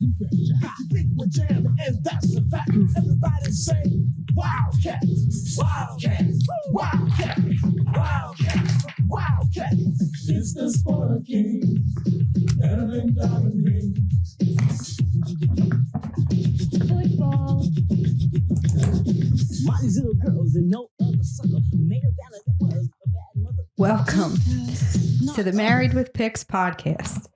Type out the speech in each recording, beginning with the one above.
Think we're jamming, and that's a fact. Everybody say, Wildcat, Wildcat, Wildcat, Wildcat, Wildcat. It's the sport king, better than diamond ring. Football. My little girls and no other sucker made a ballad that was a bad mother. Welcome to the Married with Picks podcast.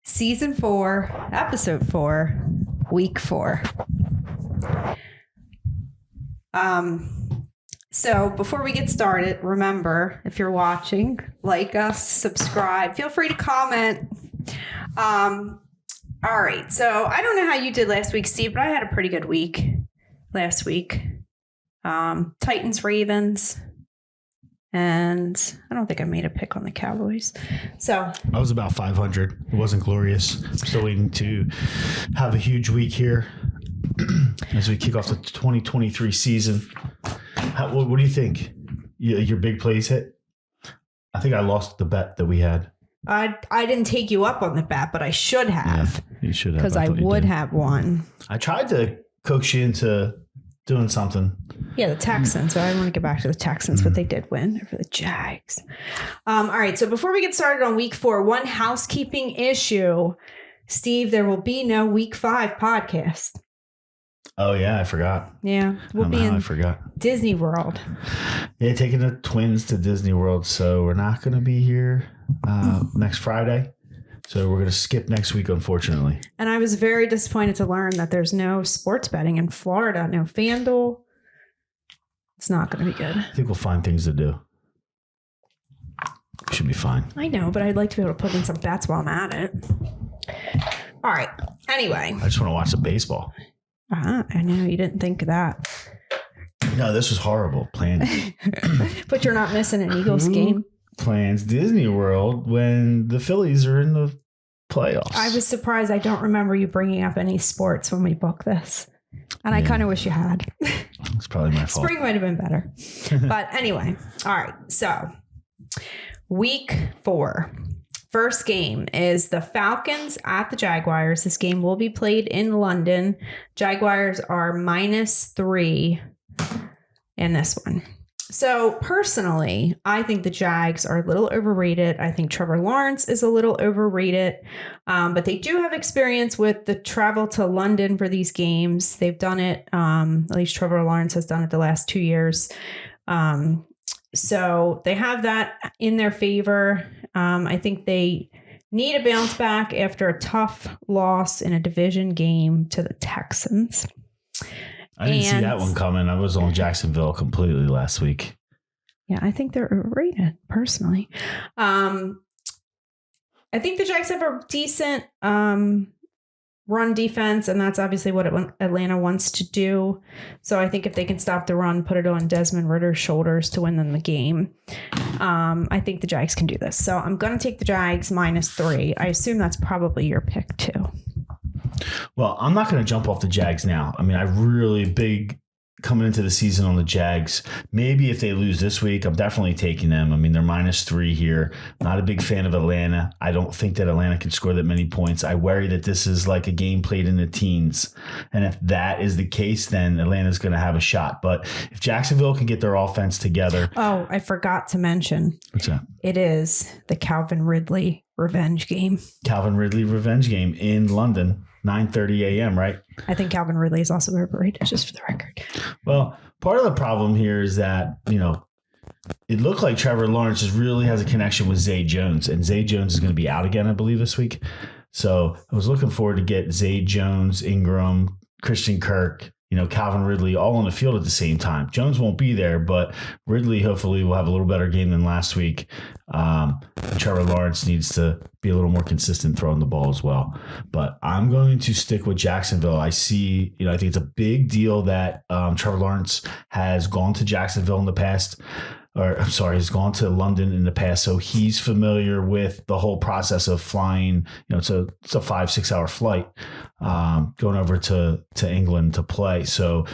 Season 4, episode 4, week 4. So before we get started, remember, if you're watching, like us, subscribe, feel free to comment. All right. So I don't know how you did last week, Steve, but I had a pretty good week last week. Titans, Ravens. And I don't think I made a pick on the Cowboys. So I was about 500. It wasn't glorious. Still waiting to have a huge week here as we kick off the 2023 season. What do you think? Your big plays hit? I think I lost the bet that we had. I didn't take you up on the bet, but I should have. Yeah, you should have. Because I would have won. I tried to coax you into doing something. Yeah, the Texans. So I want to get back to the Texans, but they did win over the Jags. All right. So before we get started on week 4, one housekeeping issue. Steve, there will be no week 5 podcast. Oh, yeah. I forgot. Yeah. We'll be I forgot. Disney World. Yeah, taking the twins to Disney World. So we're not going to be here next Friday. So we're going to skip next week, unfortunately. And I was very disappointed to learn that there's no sports betting in Florida, no FanDuel. It's not going to be good. I think we'll find things to do. Should be fine. I know, but I'd like to be able to put in some bets while I'm at it. All right. Anyway. I just want to watch the baseball. I know you didn't think of that. No, this was horrible planning. But you're not missing an Eagles game. Plans Disney World when the Phillies are in the playoffs. I was surprised. I don't remember you bringing up any sports when we booked this. And I kind of wish you had. It's probably my fault. Spring might have been better. But anyway. All right. So week 4. First game is the Falcons at the Jaguars. This game will be played in London. Jaguars are -3 in this one. So personally, I think the Jags are a little overrated. I think Trevor Lawrence is a little overrated, but they do have experience with the travel to London for these games. They've done it. At least Trevor Lawrence has done it the last 2 years. So they have that in their favor. I think they need a bounce back after a tough loss in a division game to the Texans. I didn't see that one coming. I was on Jacksonville completely last week. Yeah, I think they're overrated, personally. I think the Jags have a decent run defense, and that's obviously what Atlanta wants to do. So I think if they can stop the run, put it on Desmond Ritter's shoulders to win them the game, I think the Jags can do this. So I'm going to take the Jags -3. I assume that's probably your pick, too. Well, I'm not going to jump off the Jags now. I mean, I really big coming into the season on the Jags. Maybe if they lose this week, I'm definitely taking them. I mean, they're -3 here. Not a big fan of Atlanta. I don't think that Atlanta can score that many points. I worry that this is like a game played in the teens. And if that is the case, then Atlanta's going to have a shot. But if Jacksonville can get their offense together. Oh, I forgot to mention. What's that? It is the Calvin Ridley revenge game. Calvin Ridley revenge game in London. 9:30 a.m., right? I think Calvin Ridley is also overrated, just for the record. Well, part of the problem here is that, it looked like Trevor Lawrence really has a connection with Zay Jones, and Zay Jones is going to be out again, I believe, this week. So I was looking forward to get Zay Jones, Ingram, Christian Kirk, Calvin Ridley all on the field at the same time. Jones won't be there, but Ridley hopefully will have a little better game than last week. Trevor Lawrence needs to be a little more consistent throwing the ball as well. But I'm going to stick with Jacksonville. I see, I think it's a big deal that Trevor Lawrence has gone to Jacksonville in the past. He's gone to London in the past, so he's familiar with the whole process of flying. It's a 5-6 hour flight going over to England to play. So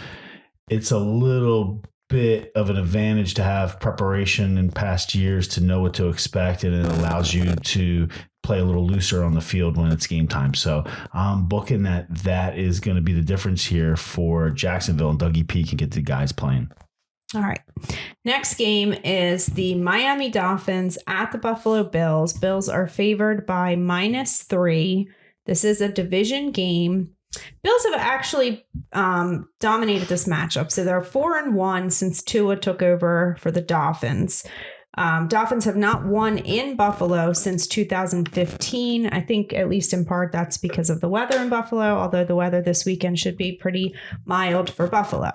it's a little bit of an advantage to have preparation in past years to know what to expect, and it allows you to play a little looser on the field when it's game time. So I'm booking that is going to be the difference here for Jacksonville, and Dougie P can get the guys playing. All right. Next game is the Miami Dolphins at the Buffalo Bills. Bills are favored by -3. This is a division game. Bills have actually dominated this matchup. So they're 4-1 since Tua took over for the Dolphins. Dolphins have not won in Buffalo since 2015. I think at least in part that's because of the weather in Buffalo, although the weather this weekend should be pretty mild for Buffalo.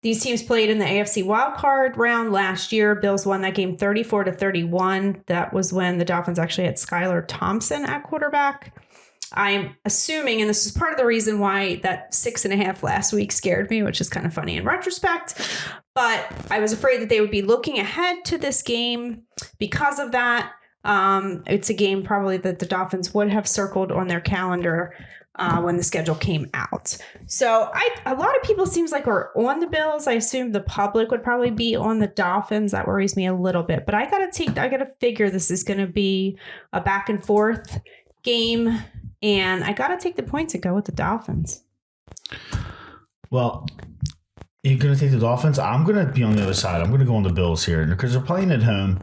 These teams played in the AFC wildcard round last year. Bills won that game 34-31. That was when the Dolphins actually had Skylar Thompson at quarterback. I'm assuming, and this is part of the reason why that 6.5 last week scared me, which is kind of funny in retrospect, but I was afraid that they would be looking ahead to this game because of that. It's a game probably that the Dolphins would have circled on their calendar when the schedule came out. So a lot of people seems like are on the Bills. I assume the public would probably be on the Dolphins. That worries me a little bit, but I gotta figure this is going to be a back and forth game, and I gotta take the points and go with the Dolphins. Well, you're going to take the Dolphins. I'm going to be on the other side. I'm going to go on the Bills here because they're playing at home.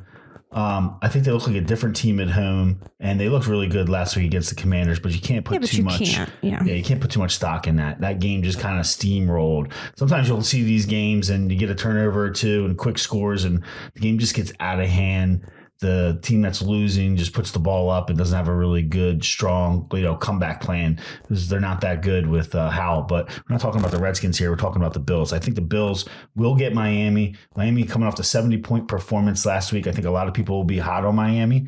I think they look like a different team at home, and they looked really good last week against the Commanders. But you can't put too much. You can't put too much stock in that. That game just kind of steamrolled. Sometimes you'll see these games, and you get a turnover or two and quick scores, and the game just gets out of hand. The team that's losing just puts the ball up and doesn't have a really good, strong, comeback plan because they're not that good with Howell. But we're not talking about the Redskins here. We're talking about the Bills. I think the Bills will get Miami. Miami coming off the 70-point performance last week. I think a lot of people will be hot on Miami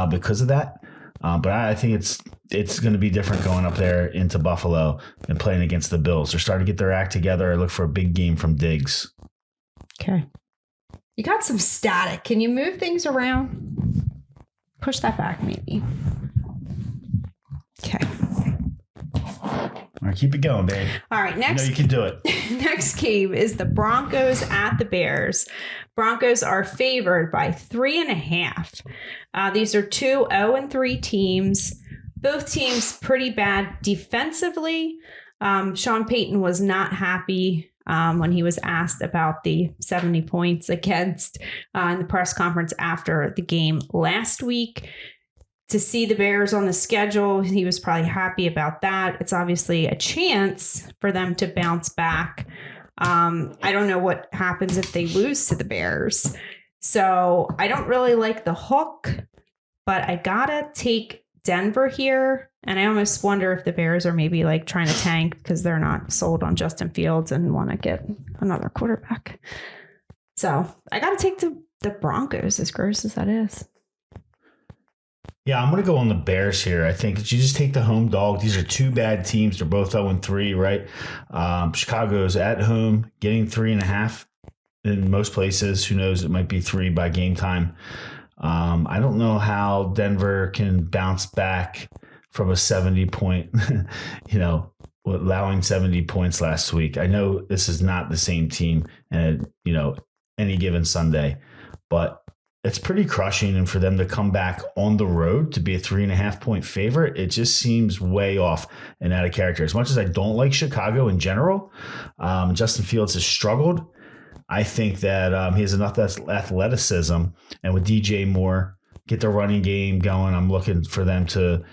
because of that. But I think it's going to be different going up there into Buffalo and playing against the Bills. They're starting to get their act together. I look for a big game from Diggs. Okay. You got some static. Can you move things around? Push that back, maybe. Okay. All right, keep it going, babe. All right, next. You can do it. Next game is the Broncos at the Bears. Broncos are favored by 3.5. These are two 0-3 teams. Both teams pretty bad defensively. Sean Payton was not happy when he was asked about the 70 points against in the press conference after the game last week. To see the Bears on the schedule, he was probably happy about that. It's obviously a chance for them to bounce back. I don't know what happens if they lose to the Bears. So I don't really like the hook, but I gotta take Denver here. And I almost wonder if the Bears are maybe like trying to tank because they're not sold on Justin Fields and want to get another quarterback. So I got to take the Broncos, as gross as that is. Yeah, I'm going to go on the Bears here. I think that you just take the home dog. These are two bad teams. They're both 0-3, right? Chicago's at home, getting 3.5 in most places. Who knows? It might be 3 by game time. I don't know how Denver can bounce back from a 70-point, allowing 70 points last week. I know this is not the same team and, any given Sunday, but it's pretty crushing. And for them to come back on the road to be a 3.5-point favorite, it just seems way off and out of character. As much as I don't like Chicago in general, Justin Fields has struggled. I think that he has enough athleticism, and with DJ Moore, get the running game going. I'm looking for them to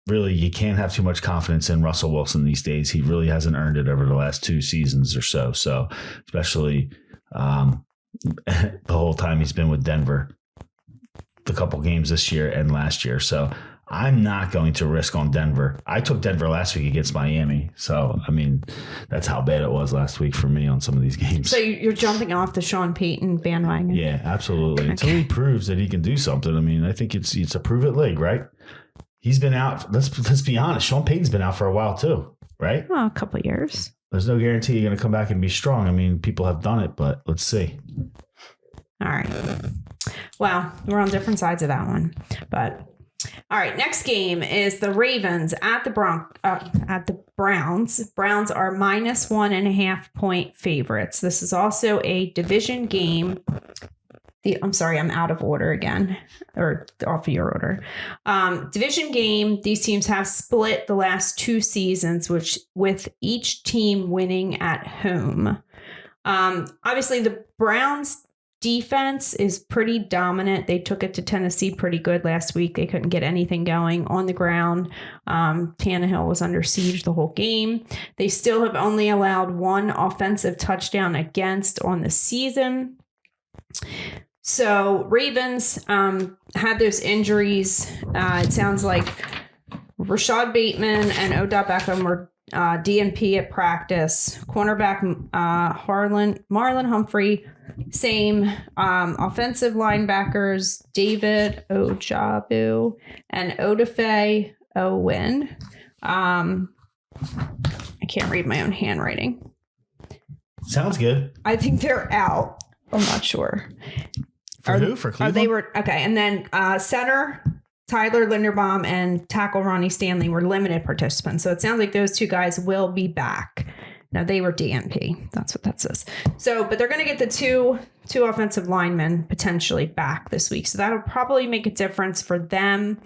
really, you can't have too much confidence in Russell Wilson these days. He really hasn't earned it over the last 2 seasons or so. So especially the whole time he's been with Denver, the couple games this year and last year. So I'm not going to risk on Denver. I took Denver last week against Miami. So, that's how bad it was last week for me on some of these games. So you're jumping off the Sean Payton bandwagon? Yeah, absolutely. Okay. Until he proves that he can do something. I think it's a prove it league, right? He's been out. Let's be honest. Sean Payton's been out for a while too, right? Well, a couple of years. There's no guarantee you're going to come back and be strong. People have done it, but let's see. All right. Well, we're on different sides of that one. But All right, next game is the Ravens at the Browns. Browns are -1.5 point favorites. This is also a division game. I'm sorry, I'm out of order again, or off of your order. Division game. These teams have split the last 2 seasons, with each team winning at home. Obviously, the Browns defense is pretty dominant. They took it to Tennessee pretty good last week. They couldn't get anything going on the ground. Tannehill was under siege the whole game. They still have only allowed 1 offensive touchdown against on the season. So Ravens had those injuries. It sounds like Rashad Bateman and Odell Beckham were DNP at practice. Cornerback Marlon Humphrey, same. Offensive linebackers David Ojabu and Odafe Owen. I can't read my own handwriting. Sounds good. I think they're out. I'm not sure. Who? For Cleveland? They were okay. And then center Tyler Linderbaum and tackle Ronnie Stanley were limited participants. So it sounds like those 2 guys will be back. Now they were DNP. That's what that says. So, but they're going to get the two offensive linemen potentially back this week. So that'll probably make a difference for them.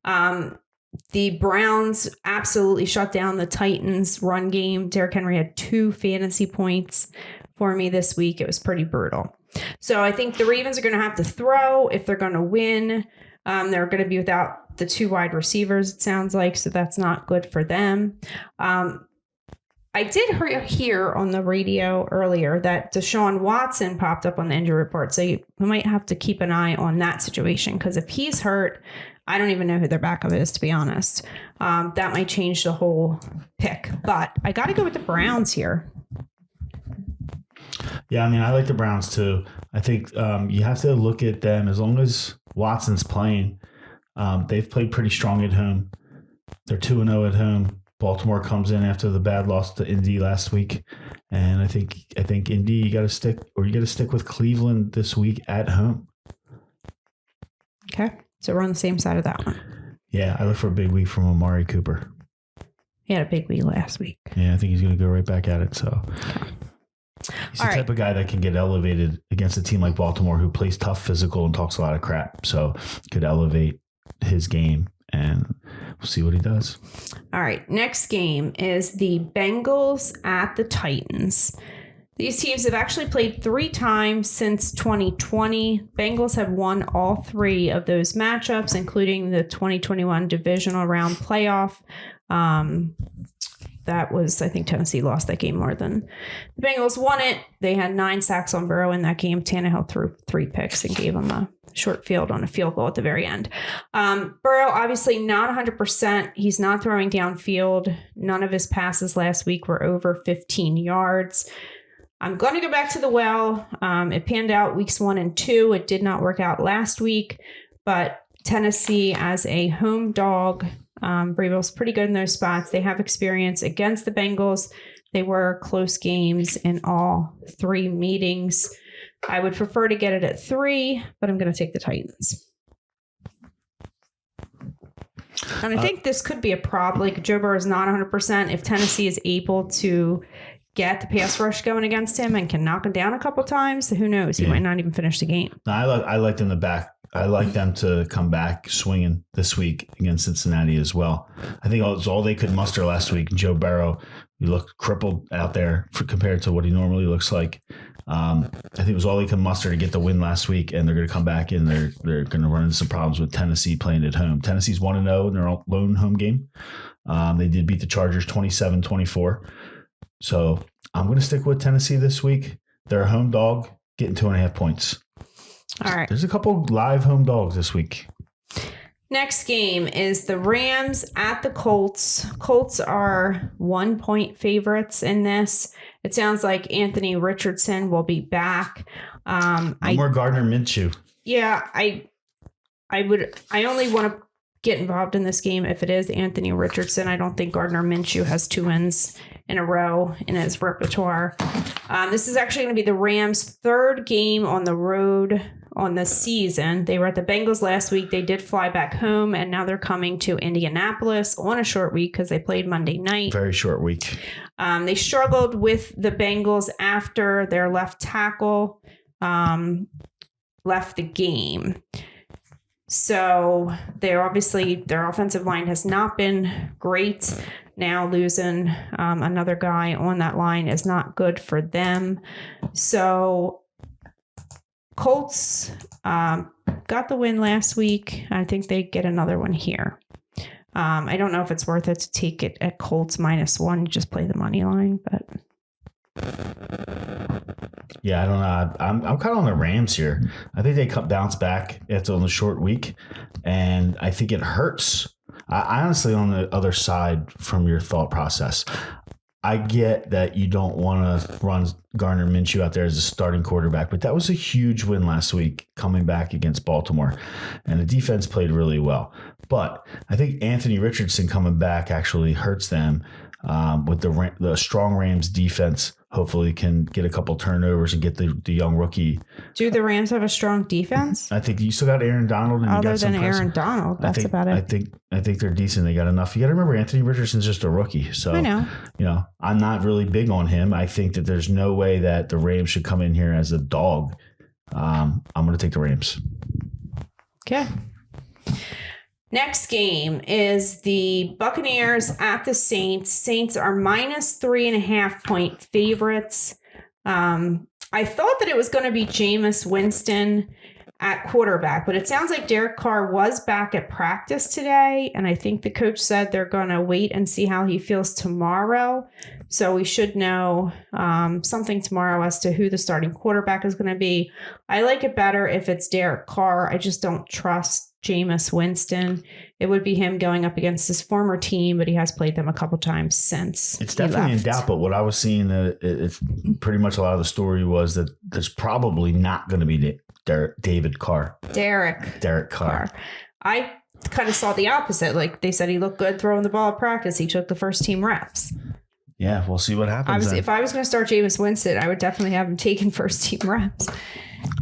The Browns absolutely shut down the Titans run game. Derrick Henry had 2 fantasy points for me this week. It was pretty brutal. So I think the Ravens are going to have to throw if they're going to win. They're going to be without the 2 wide receivers, it sounds like, so that's not good for them. I did hear on the radio earlier that Deshaun Watson popped up on the injury report, so we might have to keep an eye on that situation, because if he's hurt, I don't even know who their backup is, to be honest. That might change the whole pick, but I got to go with the Browns here. Yeah, I mean, I like the Browns too. I think you have to look at them as long as Watson's playing. They've played pretty strong at home. They're 2-0 at home. Baltimore comes in after the bad loss to Indy last week, and I think Indy you got to stick with Cleveland this week at home. Okay, so we're on the same side of that one. Yeah, I look for a big week from Amari Cooper. He had a big week last week. Yeah, I think he's going to go right back at it. So. He's the type of guy that can get elevated against a team like Baltimore, who plays tough, physical, and talks a lot of crap. So could elevate his game, and we'll see what he does. All right. Next game is the Bengals at the Titans. These teams have actually played 3 times since 2020. Bengals have won all 3 of those matchups, including the 2021 divisional round playoff. That was, I think Tennessee lost that game more than the Bengals won it. They had 9 sacks on Burrow in that game. Tannehill threw 3 picks and gave him a short field on a field goal at the very end. Burrow, obviously not 100%. He's not throwing downfield. None of his passes last week were over 15 yards. I'm going to go back to the well. It panned out weeks 1 and 2. It did not work out last week, but Tennessee as a home dog, Vrabel's pretty good in those spots. They have experience against the Bengals. They were close games in all 3 meetings. I would prefer to get it at 3, but I'm going to take the Titans. And I think this could be a problem. Like, Joe Burrow is not 100%. If Tennessee is able to get the pass rush going against him and can knock him down a couple times, who knows? He might not even finish the game. I like them to back. I like them to come back swinging this week against Cincinnati as well. I think it was all they could muster last week. Joe Burrow, he looked crippled out there compared to what he normally looks like. I think it was all they could muster to get the win last week, and they're going to come back and they're going to run into some problems with Tennessee playing at home. Tennessee's 1-0 in their lone home game. They did beat the Chargers 27-24. So I'm going to stick with Tennessee this week. They're a home dog, getting 2.5 points. All right. There's a couple live home dogs this week. Next game is the Rams at the Colts. Colts are 1-point favorites in this. It sounds like Anthony Richardson will be back. No more Gardner Minshew. Yeah, I only want to get involved in this game if it is Anthony Richardson. I don't think Gardner Minshew has 2 wins in a row in his repertoire. This is actually going to be the Rams' 3rd game on the road on the season. They were at the Bengals last week. They did fly back home, and now they're coming to Indianapolis on a short week because they played Monday night. Very short week. They struggled with the Bengals after their left tackle left the game. So their offensive line has not been great. Now losing another guy on that line is not good for them. So Colts got the win last week. I think they get another one here. I don't know if it's worth it to take it at Colts -1. You just play the money line, but Yeah, I don't know. I'm kind of on the Rams here. I think they bounce back after on the short week, and I think it hurts. I honestly, on the other side from your thought process, I get that you don't want to run Gardner Minshew out there as a starting quarterback, but that was a huge win last week coming back against Baltimore, and the defense played really well. But I think Anthony Richardson coming back actually hurts them with the strong Rams defense. Hopefully can get a couple turnovers and get the young rookie. Do the Rams have a strong defense? I think you still got Aaron Donald. And Other you got than Aaron Donald, that's about it. I think they're decent. They got enough. You got to remember Anthony Richardson's just a rookie. So I know. I'm not really big on him. I think that there's no way that the Rams should come in here as a dog. I'm going to take the Rams. Okay. Next game is the Buccaneers at the Saints. Saints are -3.5 point favorites. I thought that it was going to be Jameis Winston at quarterback, but it sounds like Derek Carr was back at practice today, and I think the coach said they're going to wait and see how he feels tomorrow. So we should know something tomorrow as to who the starting quarterback is going to be. I like it better if it's Derek Carr. I just don't trust Jameis Winston. It would be him going up against his former team, but he has played them a couple times since. It's definitely in doubt, but what I was seeing, it's pretty much a lot of the story was that there's probably not going to be Derek Carr. I kind of saw the opposite. Like they said, he looked good throwing the ball at practice. He took the first team reps. Yeah, we'll see what happens. If I was going to start Jameis Winston, I would definitely have him taking first team reps.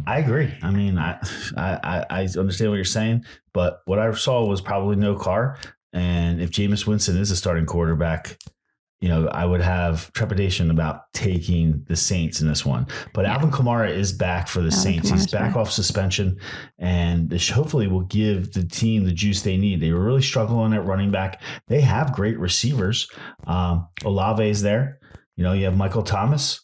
I agree. I mean, I understand what you're saying, but what I saw was probably no Carr. And if Jameis Winston is a starting quarterback, I would have trepidation about taking the Saints in this one. But yeah. Alvin Kamara is back for the Saints. He's back off suspension, and this hopefully will give the team the juice they need. They were really struggling at running back. They have great receivers. Olave is there. You have Michael Thomas.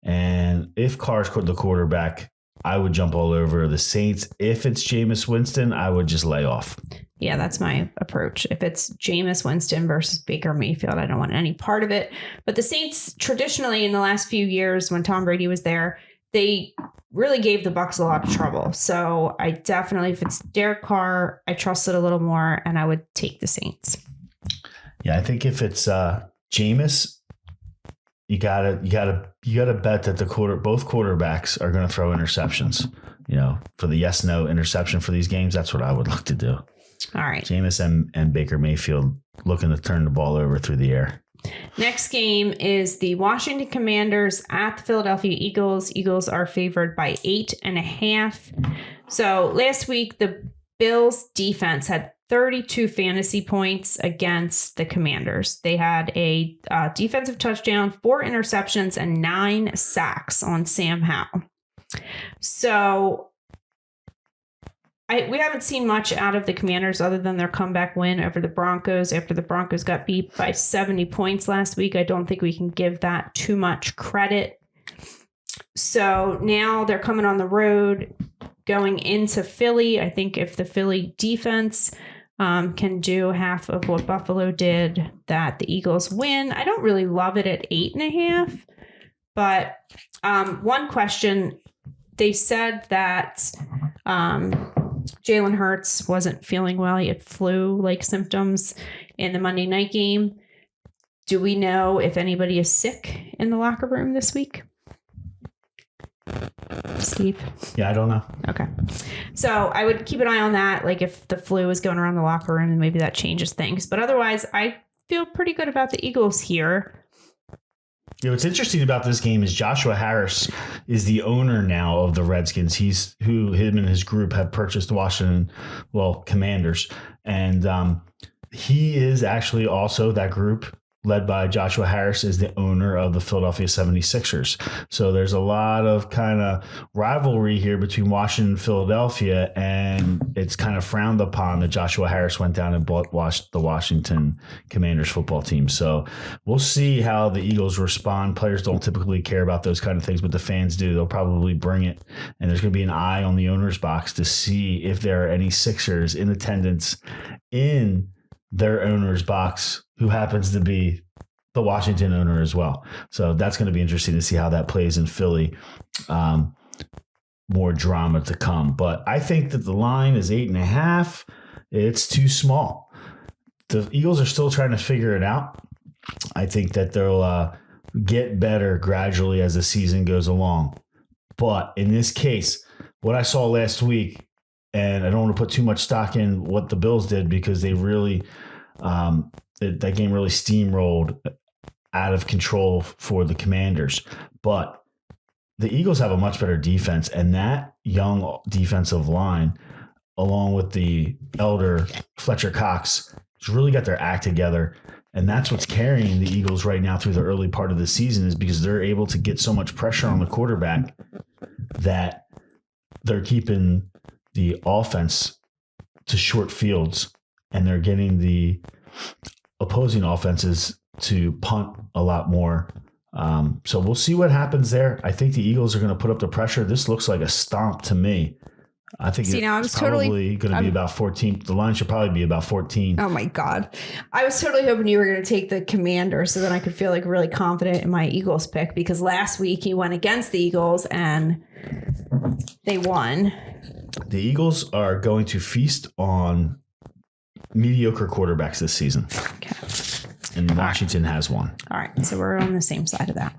And if Carr's the quarterback, I would jump all over the Saints. If it's Jameis Winston, I would just lay off. Yeah, that's my approach. If it's Jameis Winston versus Baker Mayfield, I don't want any part of it. But the Saints, traditionally in the last few years when Tom Brady was there, they really gave the Bucs a lot of trouble. So I definitely, if it's Derek Carr, I trust it a little more, and I would take the Saints. Yeah, I think if it's Jameis, you gotta bet that both quarterbacks are going to throw interceptions. For the yes/no interception for these games, that's what I would look to do. All right, Jameis and Baker Mayfield looking to turn the ball over through the air. Next game is the Washington Commanders at the Philadelphia Eagles. Eagles are favored by 8.5. So last week, the Bills defense had 32 fantasy points against the Commanders. They had a defensive touchdown, 4 interceptions, and 9 sacks on Sam Howell. So we haven't seen much out of the Commanders other than their comeback win over the Broncos after the Broncos got beat by 70 points last week. I don't think we can give that too much credit. So now they're coming on the road going into Philly. I think if the Philly defense can do half of what Buffalo did, that the Eagles win. I don't really love it at 8.5, but one question, they said that Jalen Hurts wasn't feeling well. He had flu-like symptoms in the Monday night game. Do we know if anybody is sick in the locker room this week? Steve? Yeah, I don't know. Okay. So I would keep an eye on that. Like if the flu is going around the locker room, and maybe that changes things. But otherwise, I feel pretty good about the Eagles here. What's interesting about this game is Joshua Harris is the owner now of the Redskins. Him and his group have purchased the Washington, Commanders. And he is actually also, that group led by Joshua Harris is the owner of the Philadelphia 76ers. So there's a lot of kind of rivalry here between Washington and Philadelphia, and it's kind of frowned upon that Joshua Harris went down and bought the Washington Commanders football team. So we'll see how the Eagles respond. Players don't typically care about those kind of things, but the fans do. They'll probably bring it, and there's going to be an eye on the owner's box to see if there are any Sixers in attendance in their owner's box who happens to be the Washington owner as well. So that's going to be interesting to see how that plays in Philly. More drama to come. But I think that the line is 8.5. It's too small. The Eagles are still trying to figure it out. I think that they'll get better gradually as the season goes along. But in this case, what I saw last week, and I don't want to put too much stock in what the Bills did because they really that game really steamrolled out of control for the Commanders. But the Eagles have a much better defense, and that young defensive line, along with the elder Fletcher Cox, has really got their act together. And that's what's carrying the Eagles right now through the early part of the season, is because they're able to get so much pressure on the quarterback that they're keeping the offense to short fields, and they're getting the opposing offenses to punt a lot more. So we'll see what happens there. I think the Eagles are going to put up the pressure. This looks like a stomp to me. I think it's probably going to be about 14. The line should probably be about 14. Oh my God. I was totally hoping you were going to take the Commanders so then I could feel like really confident in my Eagles pick, because last week he went against the Eagles and they won. The Eagles are going to feast on mediocre quarterbacks this season. Okay. And Washington has one. All right. So we're on the same side of that.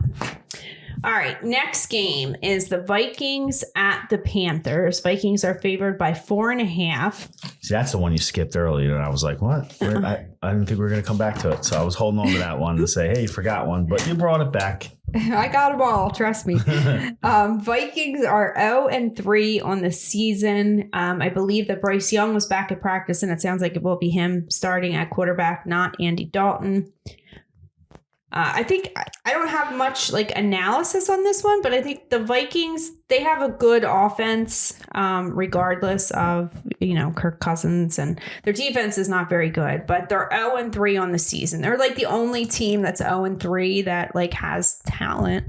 All right. Next game is the Vikings at the Panthers. Vikings are favored by 4.5. See, that's the one you skipped earlier. And I was like, what? I didn't think we were going to come back to it. So I was holding on to that one to say, hey, you forgot one. But you brought it back. I got them all. Trust me. Vikings are 0-3 on the season. I believe that Bryce Young was back at practice, and it sounds like it will be him starting at quarterback, not Andy Dalton. I think I don't have much analysis on this one, but I think the Vikings, they have a good offense, regardless of, Kirk Cousins, and their defense is not very good, but they're 0-3 on the season. They're the only team that's 0-3 that has talent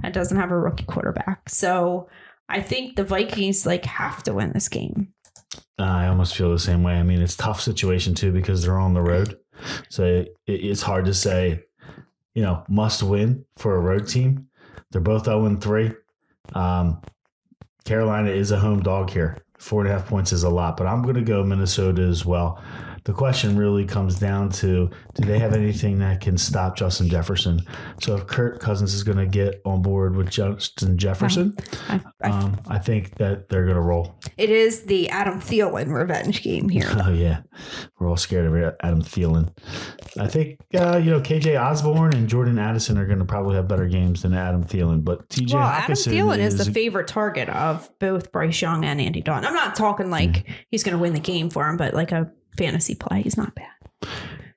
and doesn't have a rookie quarterback. So I think the Vikings have to win this game. I almost feel the same way. I mean, it's a tough situation too, because they're on the road. So it's hard to say, must win for a road team. They're both 0-3. Carolina is a home dog here. 4.5 points is a lot, but I'm going to go Minnesota as well. The question really comes down to, do they have anything that can stop Justin Jefferson? So if Kirk Cousins is going to get on board with Justin Jefferson, I think that they're going to roll. It is the Adam Thielen revenge game here. Oh, yeah. We're all scared of Adam Thielen. I think, KJ Osborne and Jordan Addison are going to probably have better games than Adam Thielen. But TJ Hockenson Adam Thielen is the favorite target of both Bryce Young and Andy Dalton. I'm not talking he's going to win the game for him, but a fantasy play, he's not bad.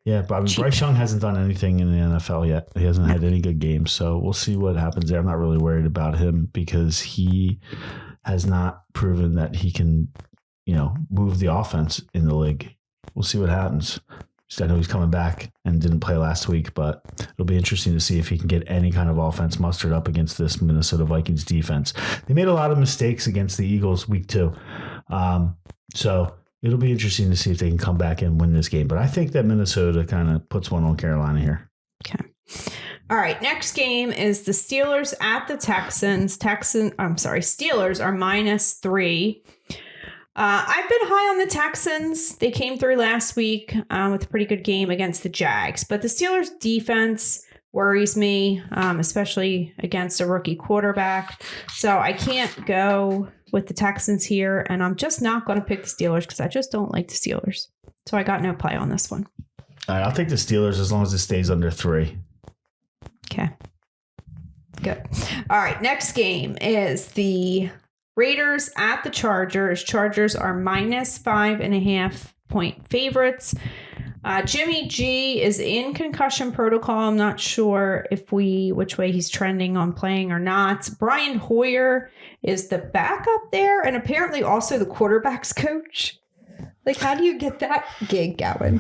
Yeah, but Bryce Young hasn't done anything in the NFL yet. He hasn't had any good games, so we'll see what happens there. I'm not really worried about him because he has not proven that he can, move the offense in the league. We'll see what happens. I know he's coming back and didn't play last week, but it'll be interesting to see if he can get any kind of offense mustered up against this Minnesota Vikings defense. They made a lot of mistakes against the Eagles week 2. So it'll be interesting to see if they can come back and win this game. But I think that Minnesota kind of puts one on Carolina here. Okay. All right. Next game is the Steelers at the Texans. Steelers are -3. I've been high on the Texans. They came through last week with a pretty good game against the Jags. But the Steelers defense worries me, especially against a rookie quarterback. So I can't go with the Texans here, and I'm just not going to pick the Steelers because I just don't like the Steelers. So I got no play on this one. All right, I'll take the Steelers as long as it stays under 3. Okay. Good. All right. Next game is the Raiders at the Chargers. Chargers are -5.5 point favorites. Jimmy G is in concussion protocol. I'm not sure which way he's trending on playing or not. Brian Hoyer is the backup there and apparently also the quarterback's coach. Like, how do you get that gig going?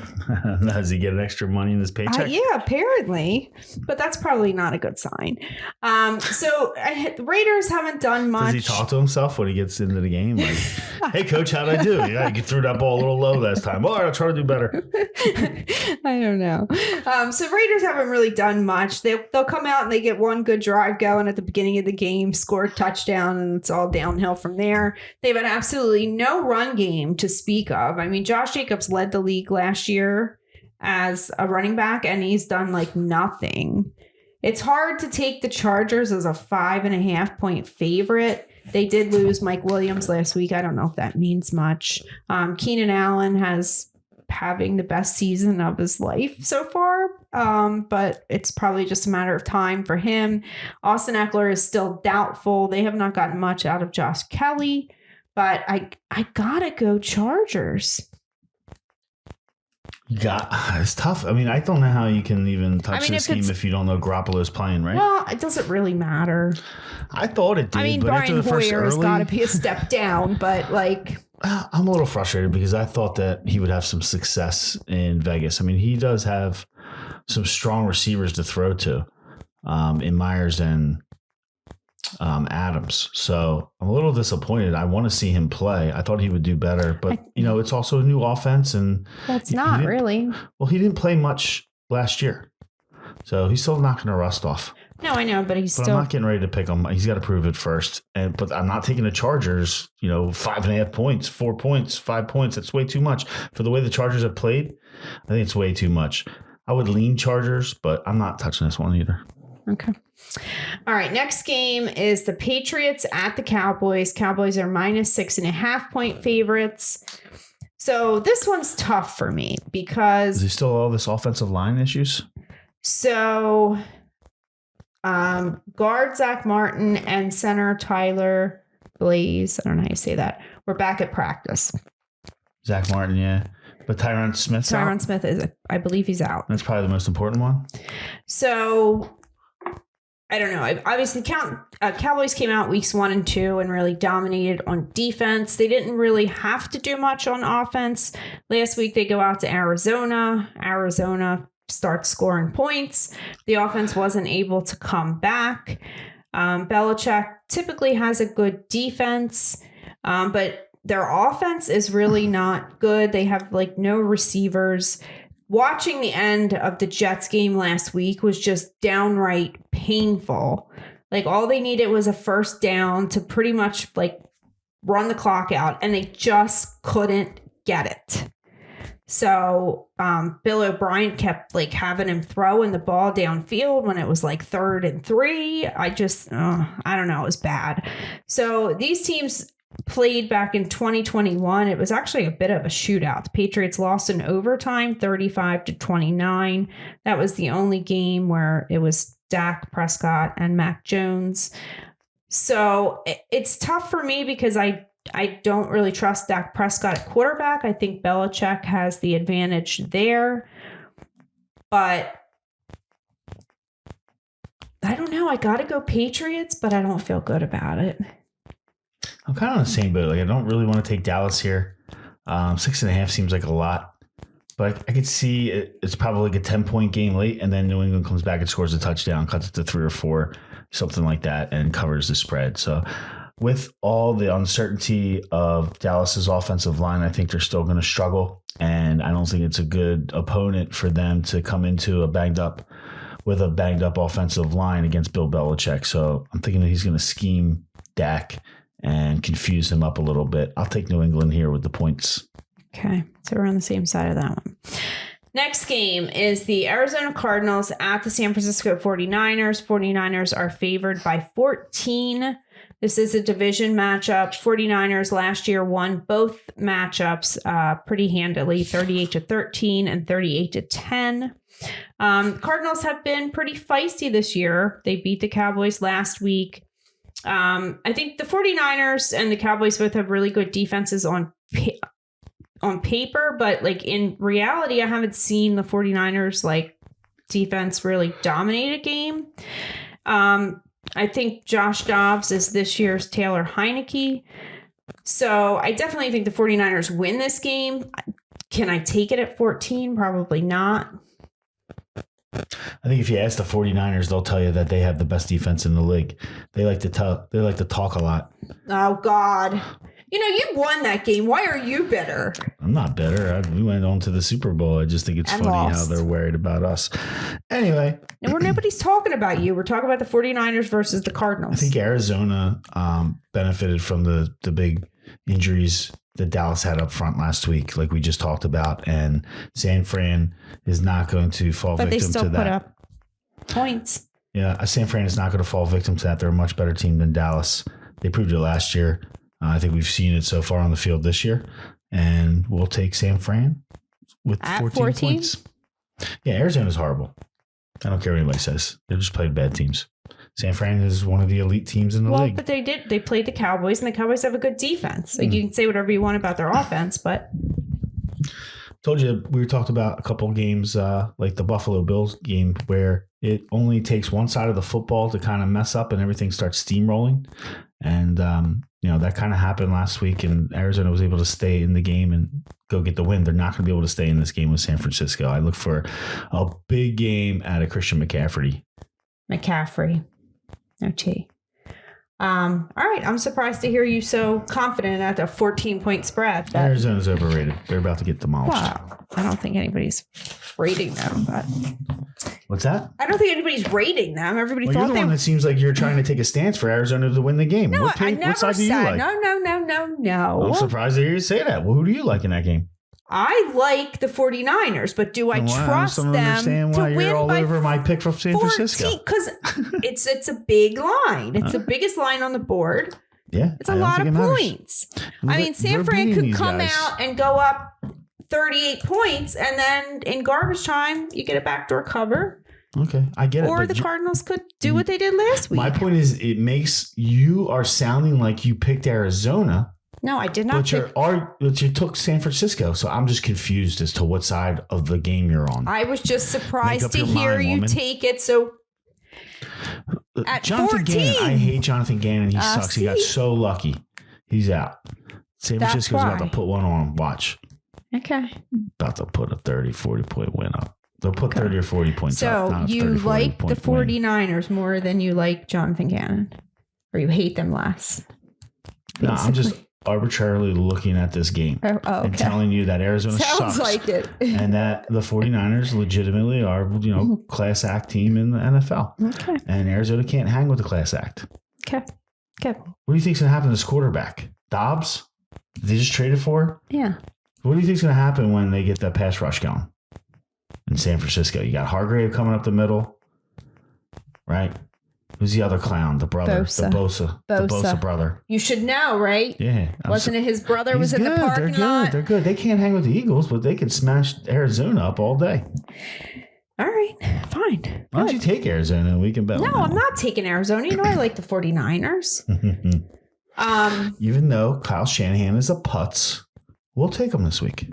Does he get extra money in his paycheck? Yeah, apparently. But that's probably not a good sign. The Raiders haven't done much. Does he talk to himself when he gets into the game? Like, hey, coach, how'd I do? Yeah, you threw that ball a little low last time. All right, I'll try to do better. I don't know. So Raiders haven't really done much. They'll come out and they get one good drive going at the beginning of the game, score a touchdown, and it's all downhill from there. They've had absolutely no run game to speak of. I mean, Josh Jacobs led the league last year as a running back, and he's done like nothing. It's hard to take the Chargers as a 5.5 point favorite. They did lose Mike Williams last week. I don't know if that means much. Keenan Allen having the best season of his life so far, but it's probably just a matter of time for him. Austin Eckler is still doubtful. They have not gotten much out of Josh Kelly. But I gotta go Chargers. It's tough. I mean, I don't know how you can even touch this game if you don't know Garoppolo's playing, right? Well, it doesn't really matter. I thought it did. I mean, but Brian Hoyer has got to early, be a step down, but like... I'm a little frustrated because I thought that he would have some success in Vegas. I mean, he does have some strong receivers to throw to in Myers and Adams. So I'm a little disappointed. I want to see him play. I thought he would do better, but it's also a new offense, and that's not really. Well, he didn't play much last year, so he's still not going to rust off. No, I know, but I'm not getting ready to pick him. He's got to prove it first. But I'm not taking the Chargers. 5.5 points, 4 points, 5 points. That's way too much for the way the Chargers have played. I think it's way too much. I would lean Chargers, but I'm not touching this one either. Okay. All right. Next game is the Patriots at the Cowboys. Cowboys are -6.5 point favorites. So this one's tough for me because... Is there still all this offensive line issues? So guard Zach Martin and center Tyler Blaze, I don't know how you say that, we're back at practice. Zach Martin, yeah. But Tyron Smith's out? Tyron Smith is, I believe he's out. That's probably the most important one. So... I don't know. Obviously, Cowboys came out weeks 1 and 2 and really dominated on defense. They didn't really have to do much on offense. Last week, they go out to Arizona. Arizona starts scoring points. The offense wasn't able to come back. Belichick typically has a good defense, but their offense is really not good. They have no receivers. Watching the end of the Jets game last week was just downright painful. All they needed was a first down to pretty much run the clock out, and they just couldn't get it. So Bill O'Brien kept having him throwing the ball downfield when it was 3rd and 3. I don't know. It was bad. So these teams played back in 2021. It was actually a bit of a shootout. The Patriots lost in overtime 35-29. That was the only game where it was Dak Prescott and Mac Jones. So it's tough for me because I don't really trust Dak Prescott at quarterback. I think Belichick has the advantage there. But I don't know. I got to go Patriots, but I don't feel good about it. I'm kind of on the same boat. I don't really want to take Dallas here. 6.5 seems like a lot, but I could see it's probably a 10-point game late, and then New England comes back and scores a touchdown, cuts it to 3 or 4, something like that, and covers the spread. So with all the uncertainty of Dallas's offensive line, I think they're still going to struggle, and I don't think it's a good opponent for them to come into a banged up offensive line against Bill Belichick. So I'm thinking that he's going to scheme Dak and confuse him up a little bit. I'll take New England here with the points. Okay, so we're on the same side of that one. Next game is the Arizona Cardinals at the San Francisco 49ers. 49ers are favored by 14. This is a division matchup. 49ers last year won both matchups pretty handily, 38-13 and 38-10. Cardinals have been pretty feisty this year. They beat the Cowboys last week. I think the 49ers and the Cowboys both have really good defenses on paper, but like in reality, I haven't seen the 49ers like defense really dominate a game. I think Josh Dobbs is this year's Taylor Heineke. So I definitely think the 49ers win this game. Can I take it at 14? Probably not. I think if you ask the 49ers, they'll tell you that they have the best defense in the league. They like to talk a lot. Oh, God. You know, you won that game. Why are you bitter? I'm not bitter. We went on to the Super Bowl. I just think it's funny how they're worried about us. Anyway. And nobody's talking about you. We're talking about the 49ers versus the Cardinals. I think Arizona benefited from the big injuries that Dallas had up front last week, like we just talked about. And San Fran is not going to fall victim to that. But they still put up points. Yeah, San Fran is not going to fall victim to that. They're a much better team than Dallas. They proved it last year. I think we've seen it so far on the field this year. And we'll take San Fran with 14 points. Yeah, Arizona's horrible. I don't care what anybody says. They just played bad teams. San Fran is one of the elite teams in the league. But they played the Cowboys, and the Cowboys have a good defense. Like you can say whatever you want about their offense, but told you we talked about a couple games like the Buffalo Bills game where it only takes one side of the football to kind of mess up and everything starts steamrolling. And that kind of happened last week, and Arizona was able to stay in the game and go get the win. They're not going to be able to stay in this game with San Francisco. I look for a big game out of Christian McCaffrey. No T. All right. I'm surprised to hear you so confident at the 14-point spread. Arizona's overrated. They're about to get demolished. Wow. I don't think anybody's rating them. But what's that? I don't think anybody's rating them. Everybody thought you're the one that seems like you're trying to take a stance for Arizona to win the game. No, I never what side said. do you like? No. I'm surprised to hear you say that. Well, who do you like in that game? I like the 49ers, but do I trust them to win all by over my pick from San Francisco? Because it's a big line. It's the biggest line on the board. Yeah. It's a lot of points. I mean, San Fran could come out and go up 38 points, and then in garbage time, you get a backdoor cover. Okay, I get it. Or the Cardinals could do what they did last week. My point is, it makes you are sounding like you picked Arizona. No, I did not. But you took San Francisco, so I'm just confused as to what side of the game you're on. I was just surprised to hear you take it. So at Jonathan 14, Gannon, I hate Jonathan Gannon. He sucks. He got so lucky. He's out. San Francisco's about to put one on him. Watch. Okay. About to put a 30, 40-point win up. They'll put 30 or 40 points up. So you like the 49ers more than you like Jonathan Gannon? Or you hate them less? No, I'm just arbitrarily looking at this game and telling you that Arizona sucks like it. and that the 49ers legitimately are, class act team in the NFL. Okay. And Arizona can't hang with the class act. Okay. What do you think's going to happen to this quarterback? Dobbs? They just traded for? Yeah. What do you think's going to happen when they get that pass rush going in San Francisco? You got Hargrave coming up the middle, right? Who's the other clown? The brother. Bosa. The Bosa brother. You should know, right? Yeah. Wasn't it his brother was in the parking lot? They're good. They can't hang with the Eagles, but they can smash Arizona up all day. All right. Fine. Why don't you take Arizona and we can bet? No, I'm not taking Arizona. You know I like the 49ers. Even though Kyle Shanahan is a putz, we'll take him this week.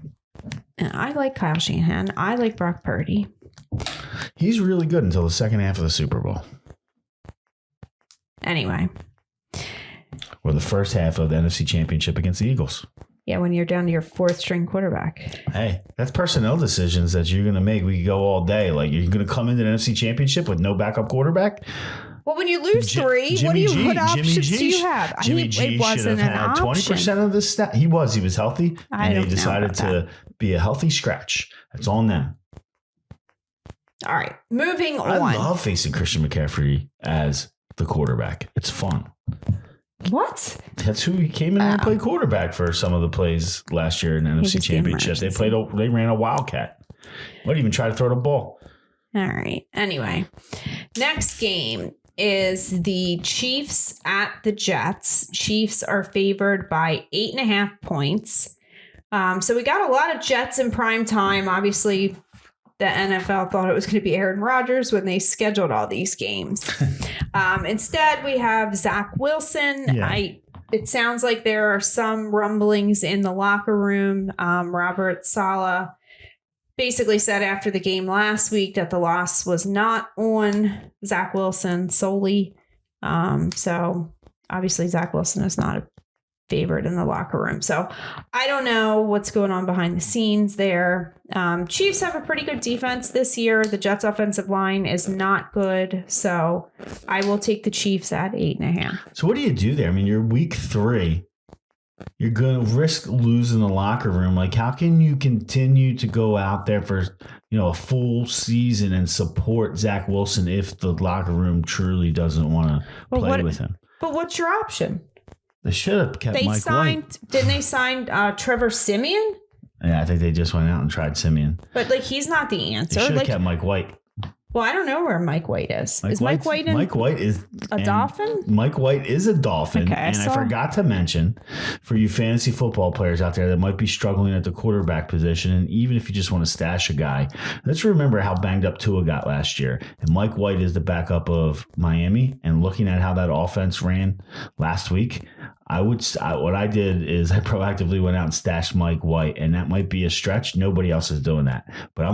I like Kyle Shanahan. I like Brock Purdy. He's really good until the second half of the Super Bowl. Anyway. Or the first half of the NFC Championship against the Eagles. Yeah, when you're down to your fourth string quarterback. Hey, that's personnel decisions that you're going to make. We could go all day. Like, you're going to come into the NFC Championship with no backup quarterback? Well, when you lose three, what options do you have? Jimmy G should have had 20% of the stat. He was healthy. And they decided to be a healthy scratch. That's on them. All right, moving on. I love facing Christian McCaffrey as the quarterback. It's fun. What? That's who he came in and played quarterback for some of the plays last year in the NFC Championship. They ran a wildcat. Might even try to throw the ball. All right. Anyway, next game is the Chiefs at the Jets. Chiefs are favored by 8.5 points. So we got a lot of Jets in prime time. Obviously, the NFL thought it was going to be Aaron Rodgers when they scheduled all these games. Instead, we have Zach Wilson. Yeah. It sounds like there are some rumblings in the locker room. Robert Saleh basically said after the game last week that the loss was not on Zach Wilson solely. So obviously Zach Wilson is not a favorite in the locker room. So I don't know what's going on behind the scenes there. Chiefs have a pretty good defense this year. The Jets offensive line is not good. So I will take the Chiefs at 8.5. So what do you do there? I mean, you're week 3. You're going to risk losing the locker room. Like, how can you continue to go out there for, a full season and support Zach Wilson if the locker room truly doesn't want to play with him? But what's your option? They should have kept Mike White. Didn't they sign Trevor Siemian? Yeah, I think they just went out and tried Siemian. But he's not the answer. They should have kept Mike White. Well, I don't know where Mike White is. Is Mike White is a Dolphin? Mike White is a Dolphin. Okay, and I forgot to mention, for you fantasy football players out there that might be struggling at the quarterback position, and even if you just want to stash a guy, let's remember how banged up Tua got last year. And Mike White is the backup of Miami. And looking at how that offense ran last week, what I did is I proactively went out and stashed Mike White, and that might be a stretch. Nobody else is doing that, but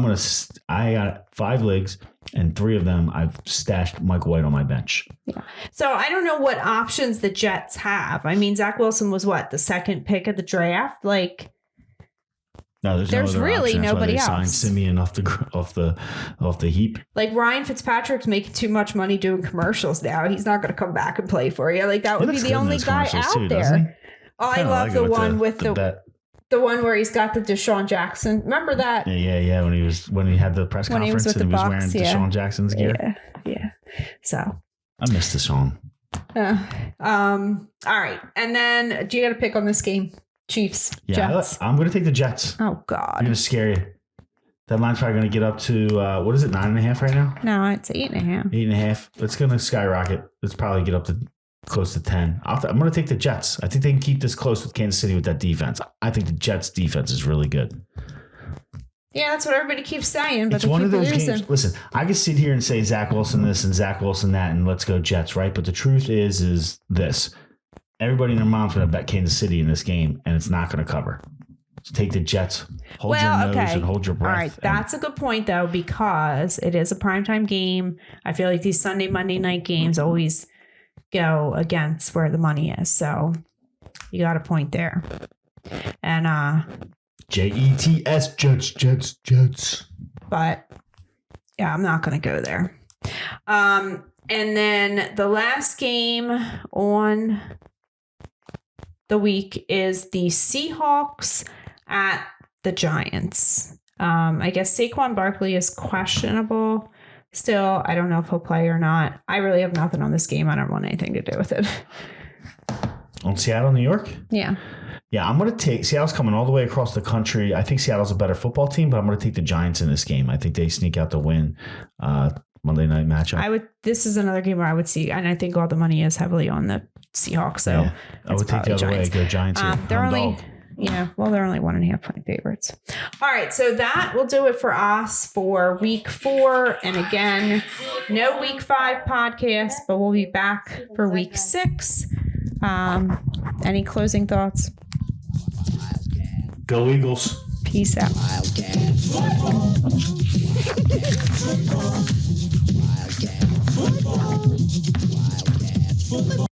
I got 5 leagues, and 3 of them I've stashed Mike White on my bench. Yeah. So I don't know what options the Jets have. I mean, Zach Wilson was the second pick of the draft. No, there's no really option. That's nobody why they else. signed Siemian off the heap. Ryan Fitzpatrick's making too much money doing commercials now. He's not going to come back and play for you. That would be the only guy out there. Oh, I love the one with the one where he's got the Deshaun Jackson. Remember that? Yeah. When he had the press conference and he was wearing Deshaun Jackson's gear. Yeah. So I missed Deshaun. All right. And then do you got a pick on this game? Chiefs, Jets. I'm going to take the Jets. Oh, God. I'm going to scare you. That line's probably going to get up to, what is it, 9.5 right now? No, it's 8.5. 8.5. It's going to skyrocket. Let's probably get up to close to 10. I'm going to take the Jets. I think they can keep this close with Kansas City with that defense. I think the Jets defense is really good. Yeah, that's what everybody keeps saying. But it's one of those games. Listen, I can sit here and say Zach Wilson this and Zach Wilson that, and let's go Jets, right? But the truth is this. Everybody and their mom's going to bet Kansas City in this game, and it's not going to cover. So take the Jets. Hold your nose and hold your breath. All right, that's a good point, though, because it is a primetime game. I feel like these Sunday, Monday night games always go against where the money is. So you got a point there. And Jets, Jets. But yeah, I'm not going to go there. And then the last game on the week is the Seahawks at the Giants. I guess Saquon Barkley is questionable still. I don't know if he'll play or not. I really have nothing on this game. I don't want anything to do with it. On Seattle, New York? Yeah. Yeah, I'm going to take Seattle's coming all the way across the country. I think Seattle's a better football team, but I'm going to take the Giants in this game. I think they sneak out the win. Monday night matchup. This is another game where I would see, and I think all the money is heavily on the Seahawks. So yeah, I would take the other way. Go Giants here. They're only 1.5 point favorites. All right, so that will do it for us for week 4. And again, no week 5 podcast, but we'll be back for week 6. Any closing thoughts? Go Eagles. Peace out. Football.